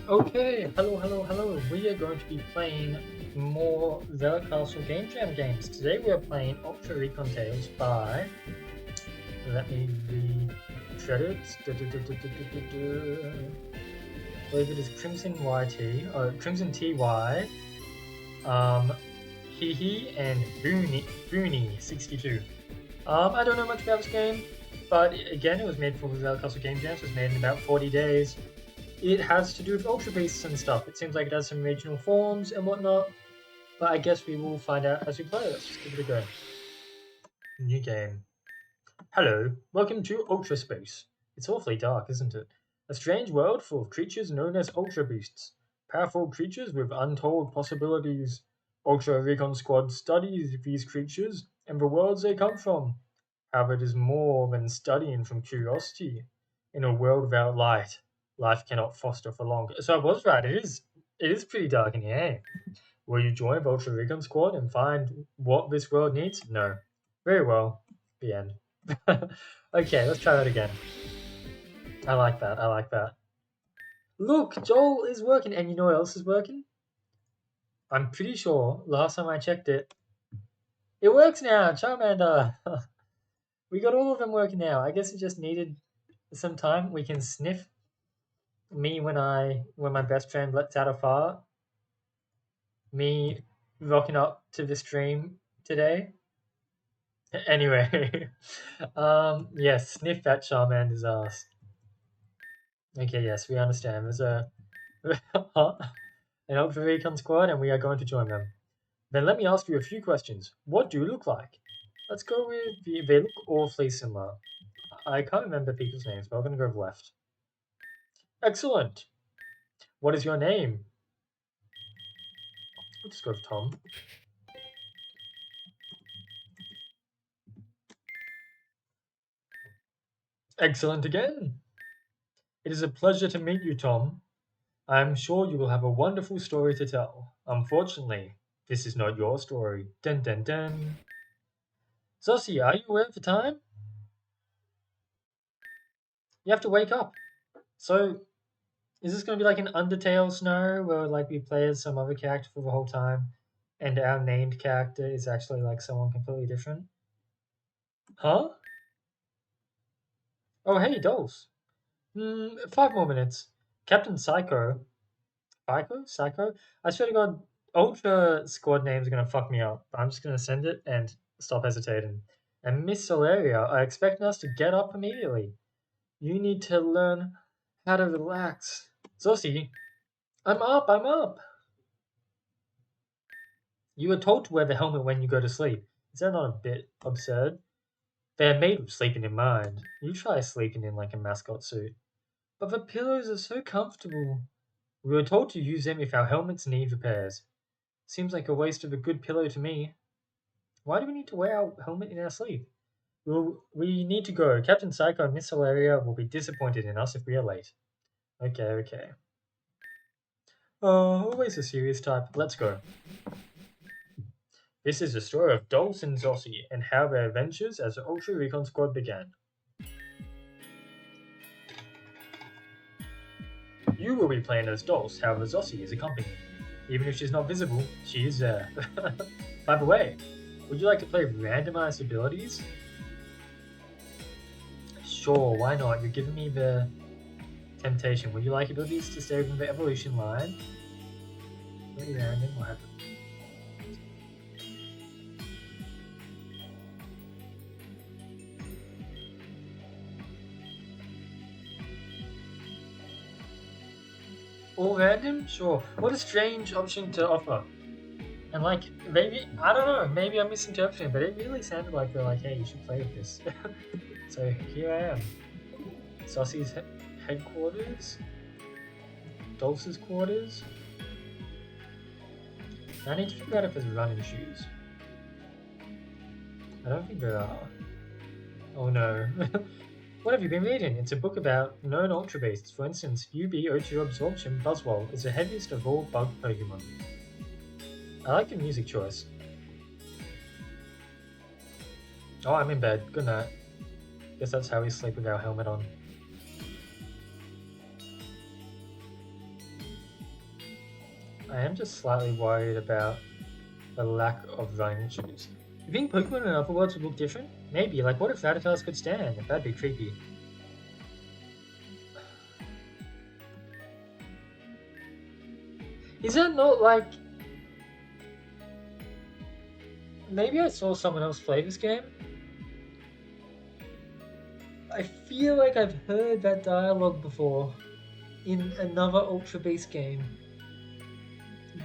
Okay, hello. We are going to be playing more Vela Castle Game Jam games. Today we are playing Ultra Recon Tales by... Let me read credits. I believe it is Crimson YT, Crimson TY, um, Hehe, and Booney62. I don't know much about this game, but again, it was made for Vela Castle Game Jam, so it was made in about 40 days. It has to do with Ultra Beasts and stuff. It seems like it has some regional forms and whatnot, but I guess we will find out as we play. Let's just give it a go. New game. Hello, welcome to Ultra Space. It's awfully dark, isn't it? A strange world full of creatures known as Ultra Beasts. Powerful creatures with untold possibilities. Ultra Recon Squad studies these creatures and the worlds they come from. However, it is more than studying from curiosity. In a world without light, life cannot foster for long. So I was right. It is pretty dark in here. Eh? Will you join Vulture Recon Squad and find what this world needs? No. Very well. The end. Okay, let's try that again. I like that. I like that. Look, Joel is working, and you know what else is working? I'm pretty sure last time I checked it, it works now. Charmander. We got all of them working now. I guess it just needed some time. We can sniff me when my best friend lets out a fart, me rocking up to the stream today. Anyway, yes, sniff that Charmander's ass. Okay, yes, we understand. There's a an Ultra Recon squad, and we are going to join them. Then let me ask you a few questions. What do you look like? Let's go with they look awfully similar. I can't remember people's names, but I'm gonna go left. Excellent. What is your name? We'll just go with Tom. Excellent again. It is a pleasure to meet you, Tom. I am sure you will have a wonderful story to tell. Unfortunately, this is not your story. Dun dun dun. Zossie, are you aware of the time? You have to wake up. So, is this going to be like an Undertale scenario where like we play as some other character for the whole time, and our named character is actually like someone completely different? Huh? Oh hey, dolls. 5 more minutes. Captain Psycho. Psycho? I swear to God, Ultra squad names are gonna fuck me up. I'm just gonna send it and stop hesitating. And Miss Solaria are expecting us to get up immediately. You need to learn how to relax. Zosie, I'm up. You were told to wear the helmet when you go to sleep. Is that not a bit absurd? They are made with sleeping in mind. You try sleeping in like a mascot suit. But the pillows are so comfortable. We were told to use them if our helmets need repairs. Seems like a waste of a good pillow to me. Why do we need to wear our helmet in our sleep? Well, we need to go. Captain Psycho and Miss Hilaria will be disappointed in us if we are late. Okay. Oh, always a serious type. Let's go. This is the story of Dulce and Zossie and how their adventures as the Ultra Recon Squad began. You will be playing as Dulce, however Zossie is accompanied. Even if she's not visible, she is there. By the way, would you like to play randomized abilities? Sure, why not? You're giving me the temptation. Would you like abilities to stay within the evolution line? Very random, what happened? All random? Sure. What a strange option to offer. And like, maybe, I don't know, maybe I'm misinterpreting, but it really sounded like they're like, hey, you should play with this. So here I am. Sossie's headquarters. Dulce's quarters. I need to figure out if there's running shoes. I don't think there are. Oh no. What have you been reading? It's a book about known Ultra Beasts. For instance, UB02 Absorption Buzzwole is the heaviest of all bug Pokemon. I like your music choice. Oh, I'm in bed. Good night. Guess that's how we sleep with our helmet on. I am just slightly worried about the lack of running shoes. You think Pokemon in other worlds would look different? Maybe. Like, what if Rattatas could stand? That'd be creepy. Is that not like... Maybe I saw someone else play this game? I feel like I've heard that dialogue before in another Ultra Beast game.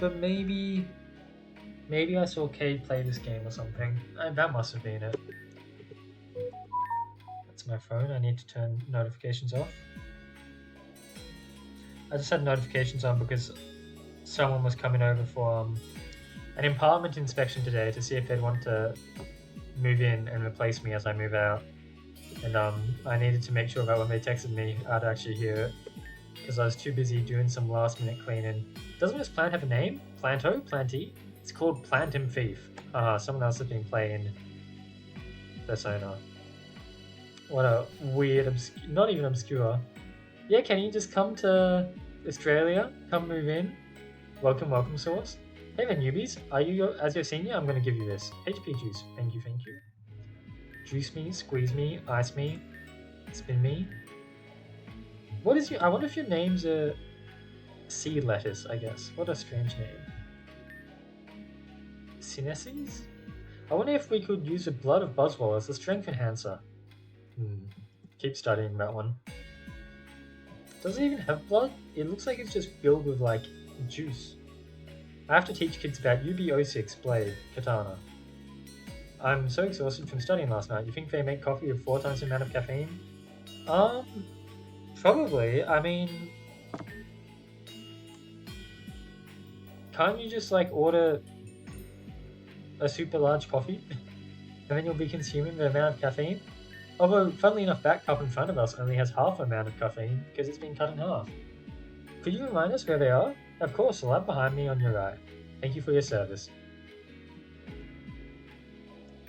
But maybe I saw Cade play this game or something. That must have been it. That's my phone. I need to turn notifications off. I just had notifications on because someone was coming over for an empowerment inspection today to see if they'd want to move in and replace me as I move out. And I needed to make sure that when they texted me, I'd actually hear it. Because I was too busy doing some last minute cleaning. Doesn't this plant have a name? Planto? Planty? It's called Plantum Thief. Someone else has been playing Persona. What a weird, not even obscure. Yeah, can you just come to Australia? Come move in. Welcome, welcome, Source. Hey there, newbies. As your senior, I'm going to give you this. HP juice. Thank you, thank you. Juice me, squeeze me, ice me, spin me. What is your... I wonder if your name's a C lettuce, I guess. What a strange name. Sineses? I wonder if we could use the blood of Buzzwole as a strength enhancer. Keep studying that one. Does it even have blood? It looks like it's just filled with, like, juice. I have to teach kids about UB06 Blade, Katana. I'm so exhausted from studying last night. You think they make coffee with 4 times the amount of caffeine? Probably. I mean... Can't you just, like, order a super large coffee? And then you'll be consuming the amount of caffeine? Although, funnily enough, that cup in front of us only has half the amount of caffeine because it's been cut in half. Could you remind us where they are? Of course, the lab behind me on your right. Thank you for your service.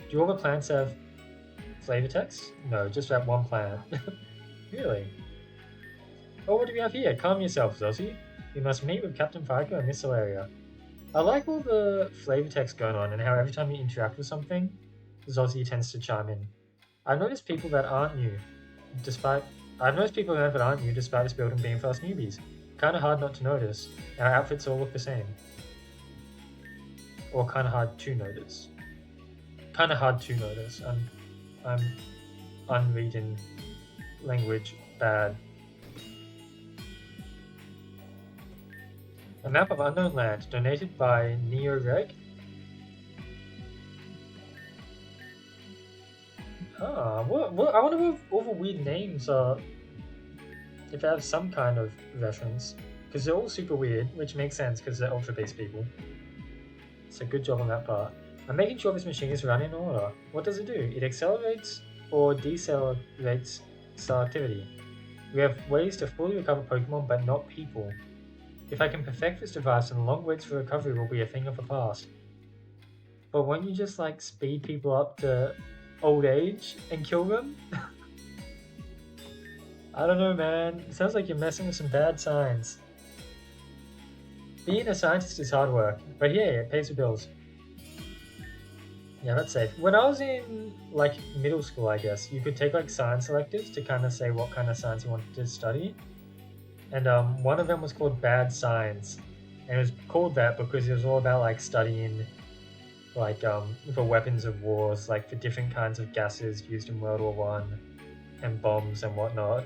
Do all the plants have flavor text? No, just that one plant. Really? Oh, what do we have here? Calm yourself, Zossie. You must meet with Captain Fico in this area. I like all the flavor text going on and how every time you interact with something, Zossie tends to chime in. I've noticed people that aren't new, despite this building being for us newbies. Kinda hard not to notice. Our outfits all look the same. Or kinda hard to notice. Kinda hard to notice. I'm unreading language bad. A map of unknown land, donated by NeoReg. I wonder what all the weird names are. If they have some kind of reference. Because they're all super weird, which makes sense because they're Ultra Beast people. So good job on that part. I'm making sure this machine is running in order. What does it do? It accelerates or decelerates cell activity. We have ways to fully recover Pokemon, but not people. If I can perfect this device, then long waits for recovery will be a thing of the past. But won't you just like speed people up to old age and kill them? I don't know, man. It sounds like you're messing with some bad signs. Being a scientist is hard work, but yeah, it pays the bills. Yeah, that's safe. When I was in like middle school, I guess, you could take like science electives to kind of say what kind of science you wanted to study. And one of them was called Bad Science. And it was called that because it was all about like studying like the weapons of wars, like the different kinds of gases used in World War One and bombs and whatnot.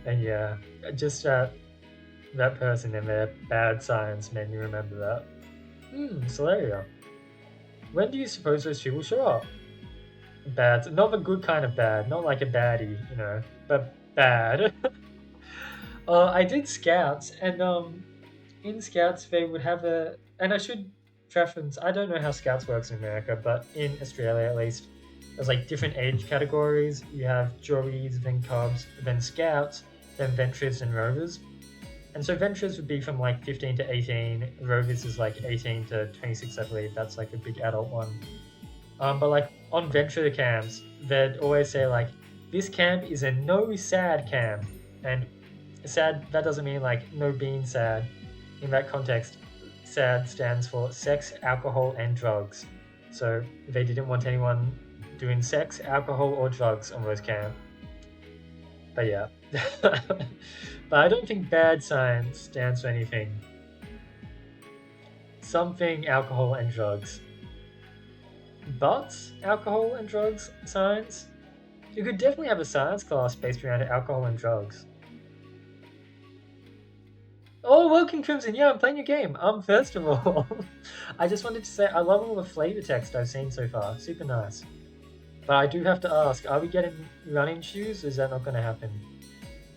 And yeah, just that person and their Bad Science made me remember that. Solaria. When do you suppose those two will show up? Bad. Not the good kind of bad, not like a baddie, you know, but bad. I did Scouts, and in Scouts they would have and I should preference, I don't know how Scouts works in America, but in Australia at least, there's like different age categories. You have Joeys, then Cubs, then Scouts, then Venturers and Rovers. And so Venturers would be from like 15 to 18, Rovers is like 18 to 26, I believe, that's like a big adult one. But like on Venturer camps, they'd always say like, this camp is a no sad camp. And sad, that doesn't mean like no being sad. In that context, SAD stands for sex, alcohol, and drugs. So they didn't want anyone doing sex, alcohol, or drugs on Rose Camp. But yeah. But I don't think bad science stands for anything. Something, alcohol, and drugs. But alcohol and drugs science? You could definitely have a science class based around alcohol and drugs. Oh, welcome, Crimson. Yeah, I'm playing your game. First of all, I just wanted to say I love all the flavor text I've seen so far. Super nice. But I do have to ask, are we getting running shoes? Or is that not going to happen?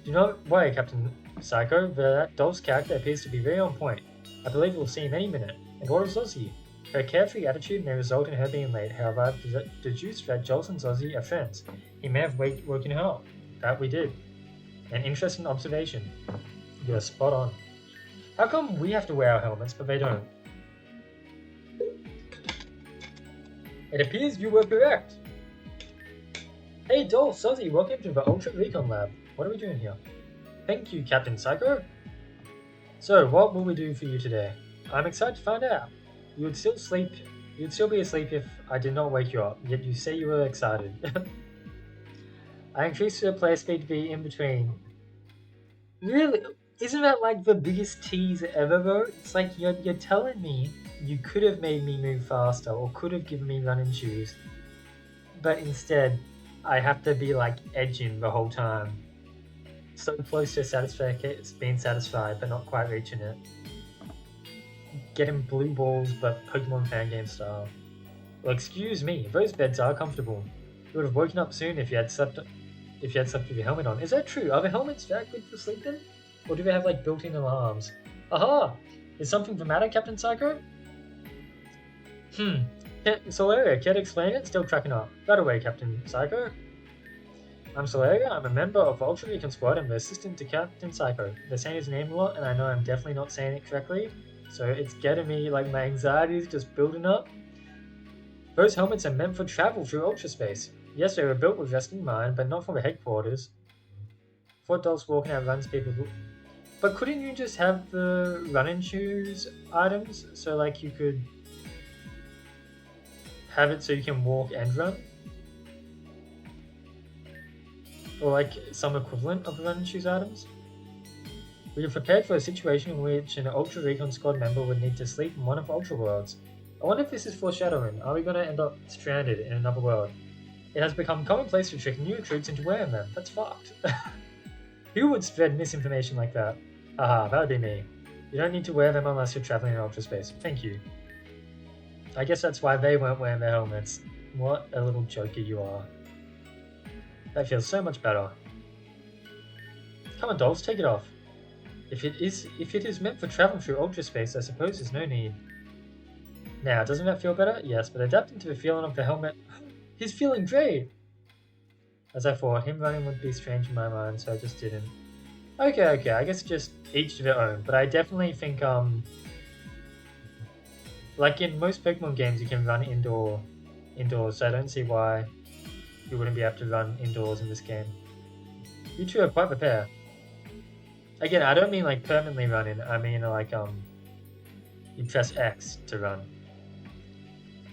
Do not worry, Captain Psycho. That doll's character appears to be very on point. I believe we'll see him any minute. And what is Ozzy? Her carefree attitude may result in her being late. However, I've deduced that Jolt and Ozzy are friends. He may have woken her up. That we did. An interesting observation. You're spot on. How come we have to wear our helmets, but they don't? It appears you were correct. Hey Dol, Ozzy, welcome to the Ultra Recon Lab. What are we doing here? Thank you, Captain Psycho. So, what will we do for you today? I'm excited to find out. You would still be asleep if I did not wake you up, yet you say you were excited. I increased the player speed to be in between. Really? Isn't that like the biggest tease ever though? It's like you're telling me you could have made me move faster or could have given me running shoes. But instead, I have to be like edging the whole time. So close to being satisfied, but not quite reaching it. Getting blue balls, but Pokemon fan game style. Well, excuse me, those beds are comfortable. You would have woken up soon if you had slept with your helmet on. Is that true? Are the helmets that good for sleeping? Or do they have like built-in alarms? Aha! Is something the matter, Captain Psycho? Solaria, care to explain it? Still tracking up. Right away, Captain Psycho. I'm Solaria, I'm a member of the Ultra Recon Squad and the assistant to Captain Psycho. They're saying his name a lot and I know I'm definitely not saying it correctly, so it's getting me, like my anxiety is just building up. Those helmets are meant for travel through Ultra Space. Yes, they were built with rest in mind, but not for the headquarters. Fort Dolls walking out runs people. But couldn't you just have the running shoes items so like you could have it so you can walk and run? Or like some equivalent of the running shoes items? We are prepared for a situation in which an Ultra Recon Squad member would need to sleep in one of the Ultra Worlds. I wonder if this is foreshadowing. Are we going to end up stranded in another world? It has become commonplace to trick new recruits into wearing them. That's fucked. Who would spread misinformation like that? Haha, that would be me. You don't need to wear them unless you're traveling in Ultra Space. Thank you. I guess that's why they weren't wearing their helmets. What a little joker you are. That feels so much better. Come on, dolls, take it off. If it is meant for travel through Ultra Space, I suppose there's no need. Now, doesn't that feel better? Yes, but adapting to the feeling of the helmet... He's feeling great! As I thought, him running would be strange in my mind, so I just didn't. Okay, I guess just each to their own, but I definitely think, like in most Pokemon games you can run indoors, so I don't see why you wouldn't be able to run indoors in this game. You two are quite the pair. Again, I don't mean like permanently running, I mean like, you press X to run.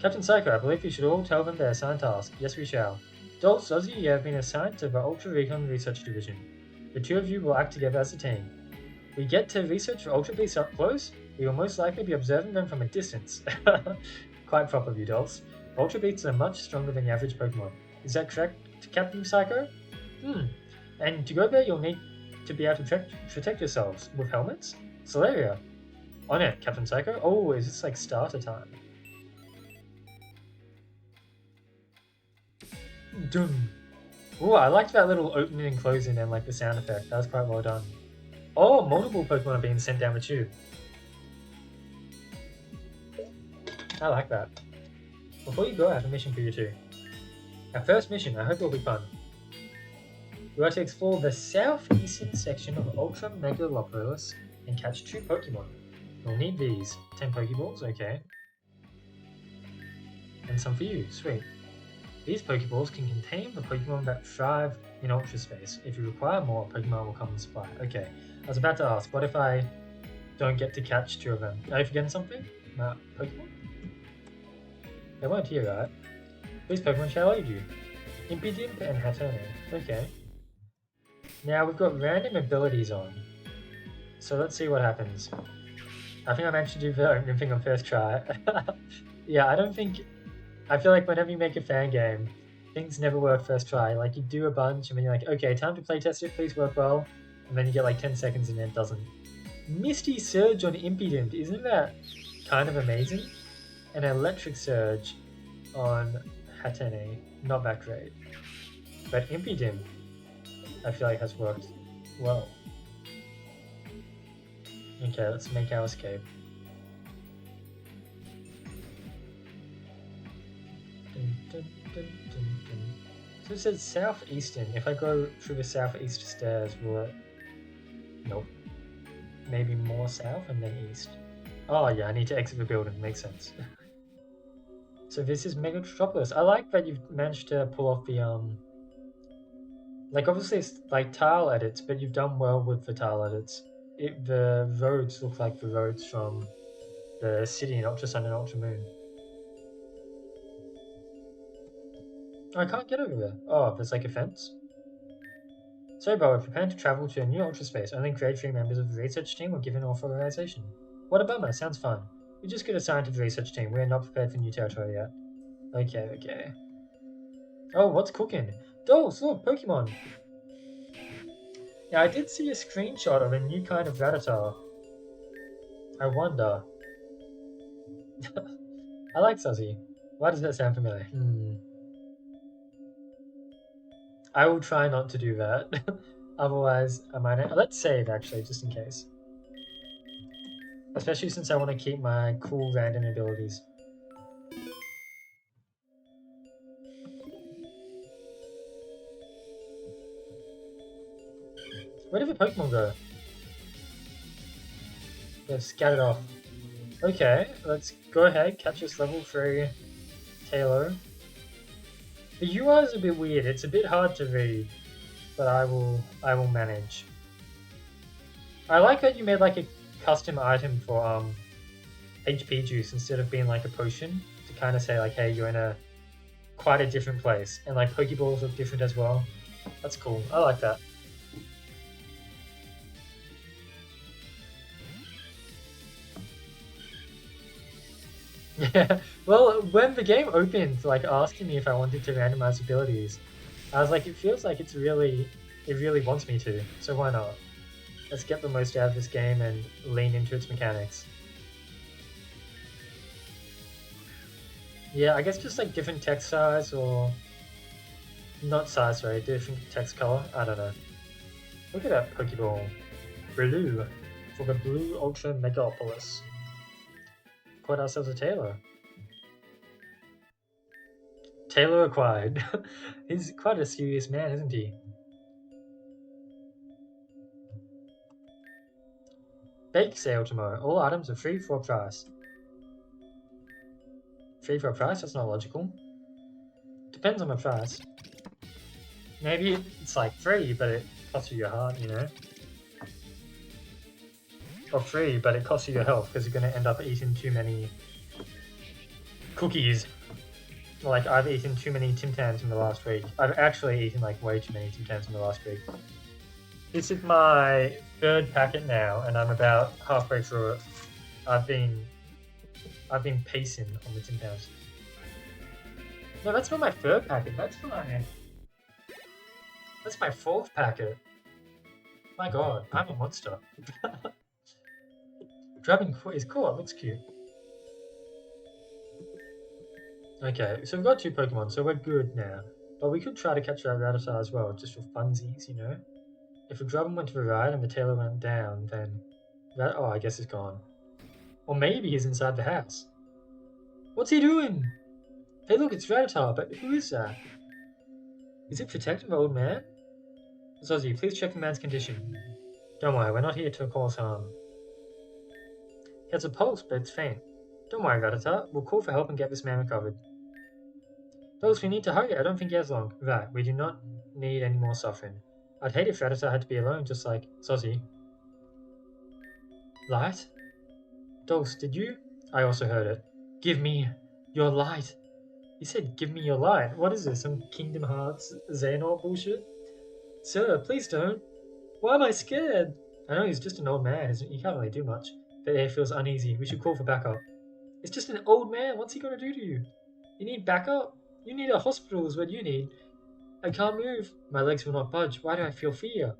Captain Psycho, I believe you should all tell them their assigned task. Yes, we shall. Dolls, Ozzy, you have been assigned to the Ultra Recon Research Division. The two of you will act together as a team. We get to research for Ultra Beasts up close, we will most likely be observing them from a distance. Quite proper of you, Dolls. Ultra Beasts are much stronger than the average Pokemon. Is that correct, Captain Psycho? And to go there, you'll need to be able to protect yourselves with helmets? Solaria. On it, Captain Psycho. Oh, is this like starter time? Dun. Oh, I liked that little opening and closing and like the sound effect. That was quite well done. Oh, multiple Pokemon are being sent down the tube. I like that. Before you go, I have a mission for you two. Our first mission, I hope it'll be fun. We are to explore the southeastern section of Ultra Megalopolis and catch 2 Pokemon. We'll need these. 10 Pokeballs, okay. And some for you, sweet. These Pokeballs can contain the Pokemon that thrive in Ultra Space. If you require more, Pokemon will come in supply. Okay, I was about to ask, what if I don't get to catch two of them. Are you forgetting something? Pokemon? They weren't here, right? These Pokemon shall aid you. Impidimp and Hattone. Okay. Now we've got random abilities on. So let's see what happens. I think I managed to do everything on first try. Yeah, I don't think... I feel like whenever you make a fan game, things never work first try. Like, you do a bunch, and then you're like, okay, time to playtest it, please work well. And then you get like 10 seconds and it doesn't. Misty Surge on Impidimp, isn't that kind of amazing? An Electric Surge on Hattene, not that great. But Impidimp, I feel like has worked well. Okay, let's make our escape. Dun, dun, dun, dun, dun. So it says southeastern. If I go through the southeast stairs, will it... Nope. Maybe more south and then east. Oh yeah, I need to exit the building. Makes sense. So this is Megatropolis. I like that you've managed to pull off the like obviously it's like tile edits, but you've done well with the tile edits. The roads look like the roads from the city in Ultra Sun and Ultra Moon. I can't get over there. Oh, there's like a fence. So, bro, we're preparing to travel to a new Ultra Space. Only grade 3 members of the research team were given authorization. What a bummer, sounds fun. We just got assigned to the research team. We are not prepared for new territory yet. Okay. Oh, what's cooking? Dolls, look, Pokemon! Yeah, I did see a screenshot of a new kind of Rattata. I wonder. I like Suzy. Why does that sound familiar? I will try not to do that. Otherwise, I might... Let's save, actually, just in case. Especially since I want to keep my cool random abilities. Where did the Pokemon go? They've scattered off. Okay, let's go ahead, catch this level 3 Taylor. The UI is a bit weird, it's a bit hard to read, but I will manage. I like that you made like a custom item for HP juice instead of being like a potion to kind of say like, hey, you're in quite a different place, and like Pokeballs look different as well. That's cool. I like that. Yeah, well, when the game opened, like asking me if I wanted to randomize abilities, I was like, it feels like it really wants me to, so why not? Let's get the most out of this game and lean into its mechanics. Yeah, I guess just like different text size or... Not size, sorry, different text color, I don't know. Look at that Pokeball. Blue, for the Blue Ultra Megapolis. Caught ourselves a Taylor. Taylor acquired. He's quite a serious man, isn't he? Bake sale tomorrow. All items are free for a price. Free for a price? That's not logical. Depends on the price. Maybe it's like free, but it costs you your heart, you know? Or free, but it costs you your health because you're going to end up eating too many cookies. Like, I've eaten too many Tim Tams in the last week. I've actually eaten like way too many Tim Tams in the last week. This is my 3rd packet now, and I'm about halfway through it. I've been pacing on the Tim Tams. No, that's not my 3rd packet. That's my 4th packet. My god, I'm a monster. Dragon is cool. It looks cute. Okay, so we've got 2 Pokemon, so we're good now. But we could try to catch that Rattata as well, just for funsies, you know? If a Dragon went to the right and the Taylor went down, then... oh, I guess it's gone. Or maybe he's inside the house. What's he doing? Hey look, it's Rattata, but who is that? Is it protecting the old man? Suzy, please check the man's condition. Don't worry, we're not here to cause harm. He has a pulse, but it's faint. Don't worry, Rattata. We'll call for help and get this man recovered. Those, we need to hurry. I don't think he has long. Right, we do not need any more suffering. I'd hate if Rattata had to be alone, just like Suzy. Light? Dulce, did you? I also heard it. Give me your light. He said, give me your light. What is this, some Kingdom Hearts Xehanort bullshit? Sir, please don't. Why am I scared? I know he's just an old man. He can't really do much. The air feels uneasy. We should call for backup. It's just an old man. What's he going to do to you? You need backup? You need a hospital is what you need. I can't move. My legs will not budge. Why do I feel fear?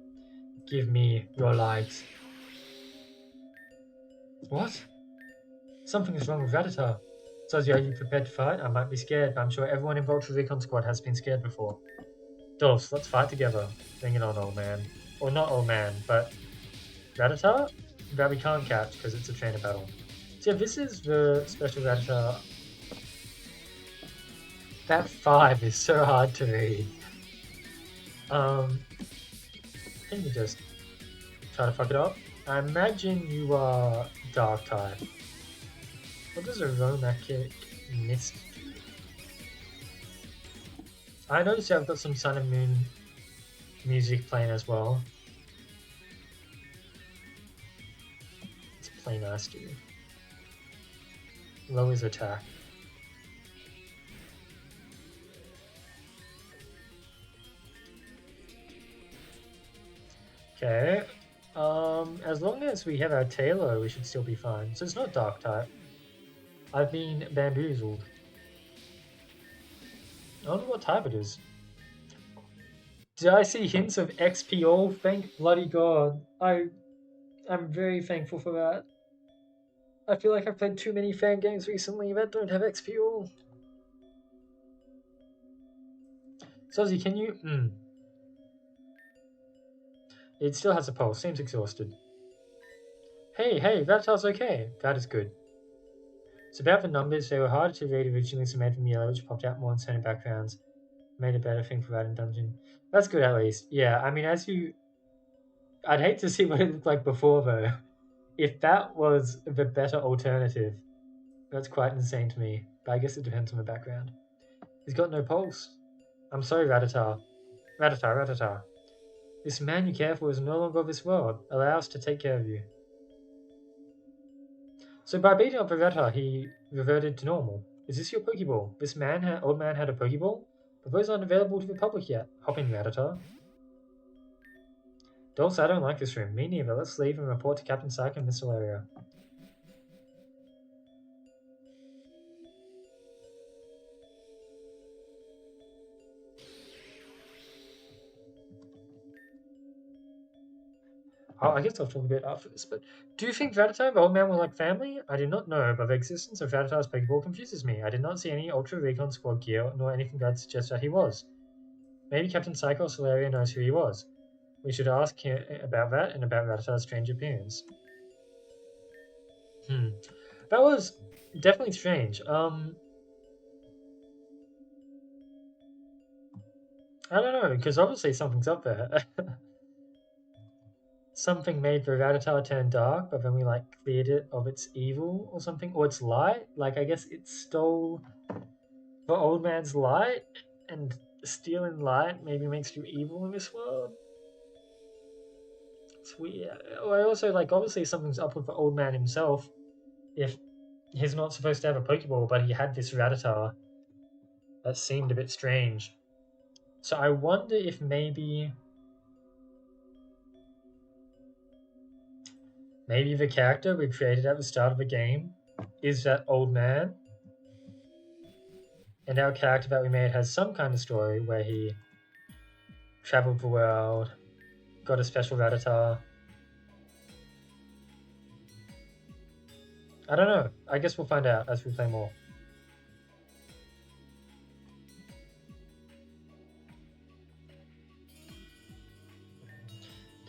Give me your light. What? Something is wrong with Rattata. Says, are you prepared to fight? I might be scared, but I'm sure everyone involved with the Recon Squad has been scared before. Dolphs, let's fight together. Bring it on, old man. Or not old man, but Rattata? That we can't catch because it's a trainer battle. So yeah, this is the special Rattata. That 5 is so hard to read. Can you just try to fuck it up? I imagine you are Dark type. What does Aromatic Mist do? I noticed I've got some Sun and Moon music playing as well. It's plain nice, dude. Lowers attack. Okay. As long as we have our Tailor, we should still be fine. So it's not Dark type. I've been bamboozled. I wonder what type it is. Did I see hints of XPO? Thank bloody god. I'm very thankful for that. I feel like I've played too many fan games recently that don't have XPO. Sozzy, can you... It still has a pulse. Seems exhausted. Hey, Rattata's okay. That is good. So about the numbers, they were harder to read originally, so made from yellow, which popped out more in certain backgrounds. Made a better thing for that in dungeon. That's good at least. Yeah, I mean, I'd hate to see what it looked like before though. If that was the better alternative, that's quite insane to me. But I guess it depends on the background. He's got no pulse. I'm sorry, Rattata. Rattata. This man you care for is no longer of this world. Allow us to take care of you. So by beating up Rattata, he reverted to normal. Is this your Pokeball? This old man had a Pokeball? But those aren't available to the public yet. Hop in, Rattata. Dulce, I don't like this room. Me neither. Let's leave and report to Captain Psycho in this area. I guess I'll talk a bit after this, but do you think Rattata and the old man were like family? I do not know, but the existence of Rattata's Pokeball confuses me. I did not see any Ultra Recon Squad gear, nor anything that suggests that he was. Maybe Captain Psycho or Solaria knows who he was. We should ask him about that and about Rattata's strange appearance. That was definitely strange. I don't know, because obviously something's up there. Something made the Rattata turn dark, but then we like cleared it of its evil or something, or its light. Like I guess it stole the old man's light, and stealing light maybe makes you evil in this world. It's weird. I also like obviously something's up with the old man himself. If he's not supposed to have a Pokeball, but he had this Rattata, that seemed a bit strange. So I wonder if maybe the character we created at the start of the game is that old man, and our character that we made has some kind of story where he traveled the world, got a special Rattata. I don't know. I guess we'll find out as we play more.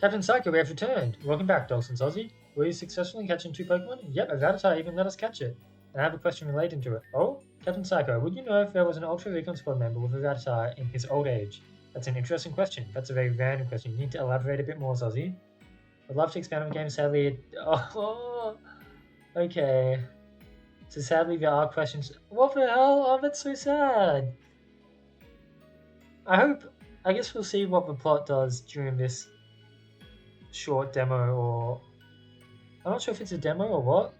Captain Psycho, we have returned. Welcome back, Dulce and Ozzy. Were you successful in catching 2 Pokemon? Yep, a Rattata even let us catch it. And I have a question related to it. Oh? Captain Psycho, would you know if there was an Ultra Recon Squad member with a Rattata in his old age? That's an interesting question. That's a very random question. You need to elaborate a bit more, Ozzy. I'd love to expand on the game, sadly okay. So sadly there are questions. What the hell? Oh, that's so sad. I guess we'll see what the plot does during this short demo or I'm not sure if it's a demo or what.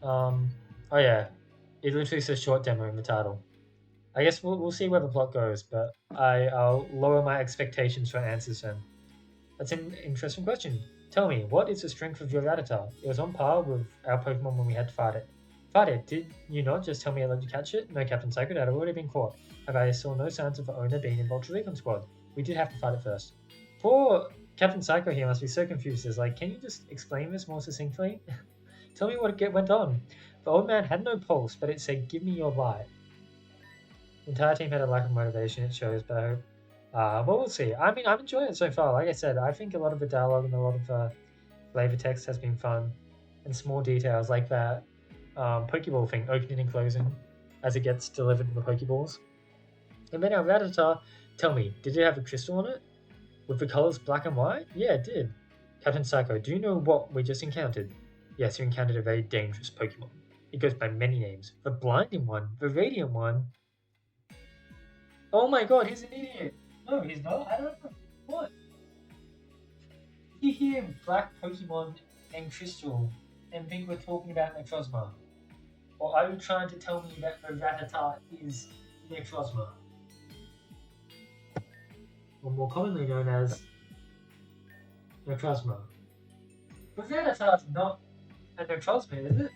Oh yeah, it literally says short demo in the title. I guess we'll see where the plot goes, but I'll lower my expectations for answers then. That's an interesting question. Tell me, what is the strength of your Rattata? It was on par with our Pokemon when we had to fight it. Fight it? Did you not just tell me I let you catch it? No, Captain Psycho, it had already been caught. Have I saw no signs of the owner being in Vulture Recon Squad. We did have to fight it first. Poor Captain Psycho here must be so confused. Is like, can you just explain this more succinctly? Tell me what went on. The old man had no pulse, but it said, "Give me your light." The entire team had a lack of motivation, it shows, but I hope. Well, we'll see. I mean, I'm enjoying it so far. Like I said, I think a lot of the dialogue and a lot of flavor text has been fun, and small details like that Pokeball thing, opening and closing as it gets delivered with the Pokeballs. And then our Rattata, tell me, did it have a crystal on it? With the colors black and white? Yeah, it did. Captain Psycho, do you know what we just encountered? Yes, you encountered a very dangerous Pokemon. It goes by many names. The blinding one, the radiant one. Oh my god, he's an idiot. No, he's not. I don't know. What? You hear black Pokemon and Crystal and think we're talking about Necrozma? Or are you trying to tell me that the Rattata is Necrozma? Or more commonly known as Necrozma. But Rattata is not a Necrozma, is it?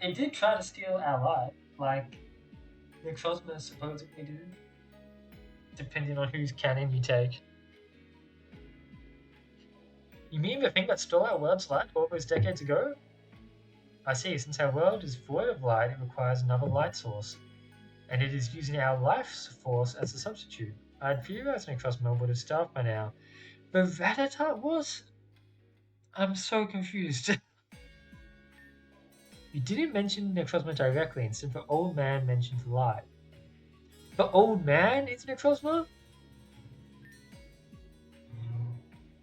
It did try to steal our life, like Necrozma supposedly did, depending on whose canon you take. You mean the thing that stole our world's light all those decades ago? I see, since our world is void of light, it requires another light source, and it is using our life force as a substitute. I'd theorized Necrozma would have starved by now, but Rattata was? I'm so confused. You didn't mention Necrozma directly, instead the old man mentioned light. The old man is Necrozma?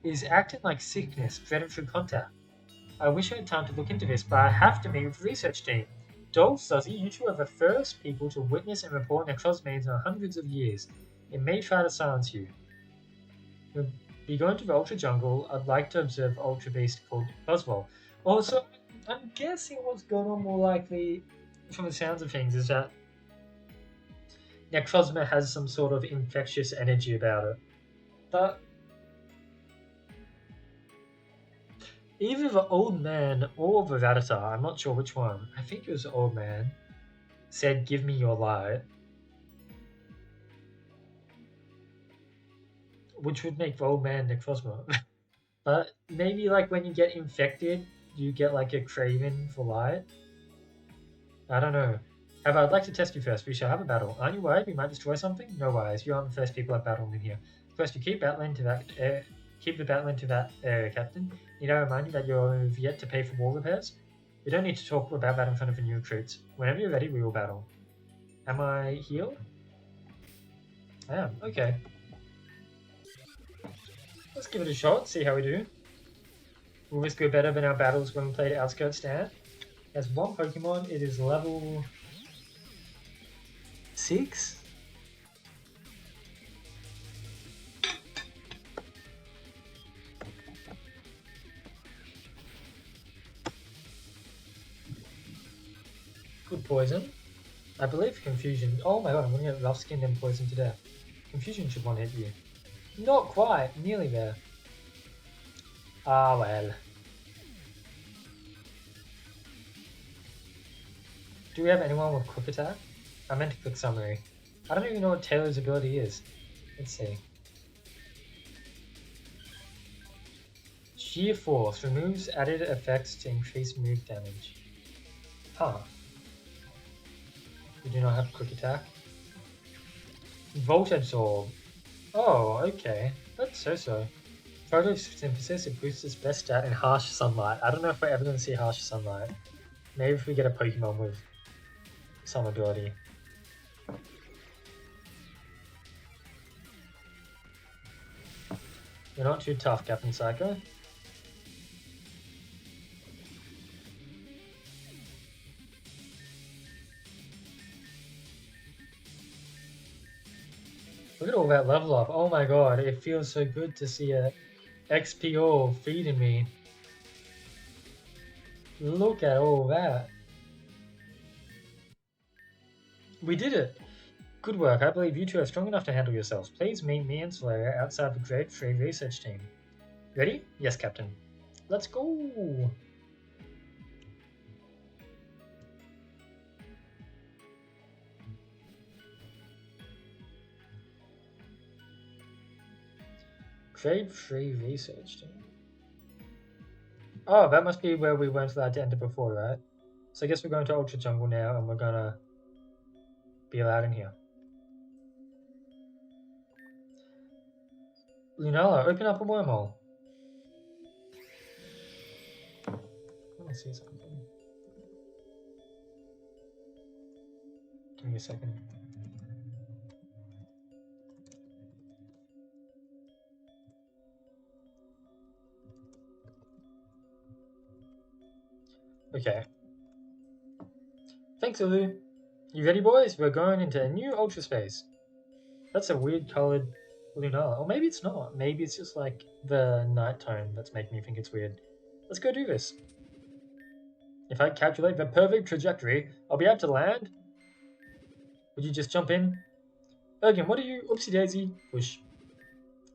Is acting like sickness spreading through contact. I wish I had time to look into this, but I have to meet with the research team. Dole, Suzy, you two are the first people to witness and report Necrozma in hundreds of years. It may try to silence you. You'll be going to the Ultra Jungle. I'd like to observe the Ultra Beast called Buzzwole. Also, I'm guessing what's going on more likely, from the sounds of things, is that Necrozma has some sort of infectious energy about it. But either the old man or the Rattata, I'm not sure which one, I think it was the old man, said, "Give me your light." Which would make the old man Necrozma. But maybe like when you get infected, you get like a craving for light. I don't know. However, I'd like to test you first. We shall have a battle. Aren't you worried we might destroy something? No worries. You aren't the first people I've battled in here. First, you keep battling to that keep the battling to that area, Captain. Need I remind you that you've yet to pay for wall repairs? We don't need to talk about that in front of the new recruits. Whenever you're ready, we will battle. Am I healed? I am. Okay. Let's give it a shot, see how we do. Will this go better than our battles when we played Outskirts Stand? It has one Pokemon, it is level 6? Good poison. I believe Confusion. Oh my god, I'm gonna get rough skinned and poisoned to death. Confusion should one hit you. Not quite, nearly there. Ah well. Do we have anyone with quick attack? I meant to click summary. I don't even know what Taylor's ability is. Let's see. Sheer Force removes added effects to increase move damage. Huh. We do not have quick attack. Volt Absorb. Oh, okay. That's so-so. Photosynthesis, it boosts its best stat in harsh sunlight. I don't know if we're ever going to see harsh sunlight. Maybe if we get a Pokemon with some ability. You're not too tough, Captain Psycho. Look at all talk about level up. Oh my god, it feels so good to see a XP all feeding me. Look at all that. We did it! Good work. I believe you two are strong enough to handle yourselves. Please meet me and Solaria outside the Grade 3 research team. Ready? Yes, Captain. Let's go! Grade 3 research team. Oh, that must be where we weren't allowed to enter before, right? So I guess we're going to Ultra Jungle now and we're gonna be allowed in here. Lunala, open up a wormhole. I want to see something. Give me a second. Okay. Thanks, Ulu. You ready, boys? We're going into a new Ultra Space. That's a weird colored Lunala. Or maybe it's not. Maybe it's just like the night tone that's making me think it's weird. Let's go do this. If I calculate the perfect trajectory, I'll be able to land. Would you just jump in? Ergen, what are you? Oopsie daisy. Push.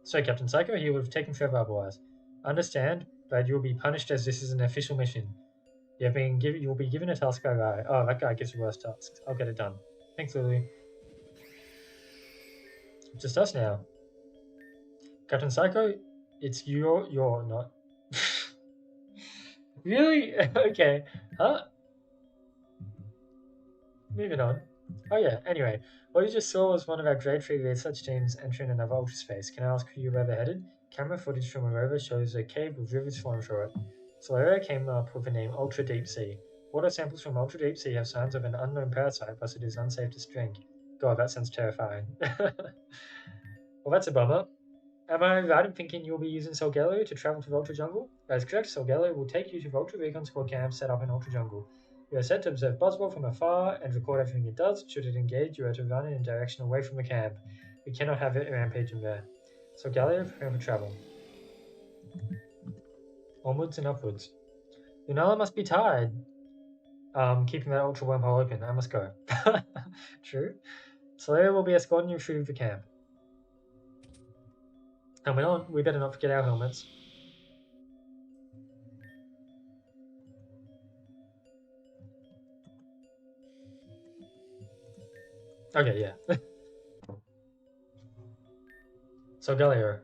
So, Captain Psycho, he would have taken forever otherwise. Understand, but you will be punished as this is an official mission. You will be given a task by a guy. Oh, that guy gives the worst tasks. I'll get it done. Thanks, Lily. Just us now. Captain Psycho, it's you're not. Really? Okay. Huh? Moving on. Oh yeah, anyway. What you just saw was one of our grade 3 research teams entering another ultra space. Can I ask who you were headed? Camera footage from a rover shows a cave with rivers flowing through it. Solaria came up with the name Ultra Deep Sea. Water samples from Ultra Deep Sea have signs of an unknown parasite, thus it is unsafe to drink. God, that sounds terrifying. Well, that's a bummer. Am I right in thinking you'll be using Solgaleo to travel to the Ultra Jungle? That is correct. Solgaleo will take you to the Ultra Recon Squad camp set up in Ultra Jungle. You are set to observe Buzzwole from afar and record everything it does. Should it engage, you are to run in a direction away from the camp. We cannot have it rampaging there. Solgaleo, prepare for travel. Onwards and upwards. Lunala must be tired. Keeping that Ultra Wormhole open. I must go. True. Solaria will be escorting you through the camp. And we better not forget our helmets. Okay, yeah. Solgaleo.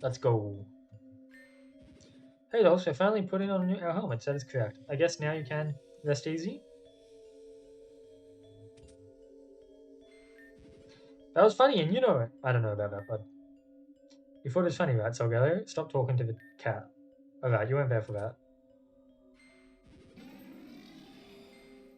Let's go. Hey dolls, we finally put in on our helmets, that is correct. I guess now you can rest easy? That was funny and you know it. I don't know about that, but... You thought it was funny, right, Solgaleo? Stop talking to the cat. Alright, you weren't there for that.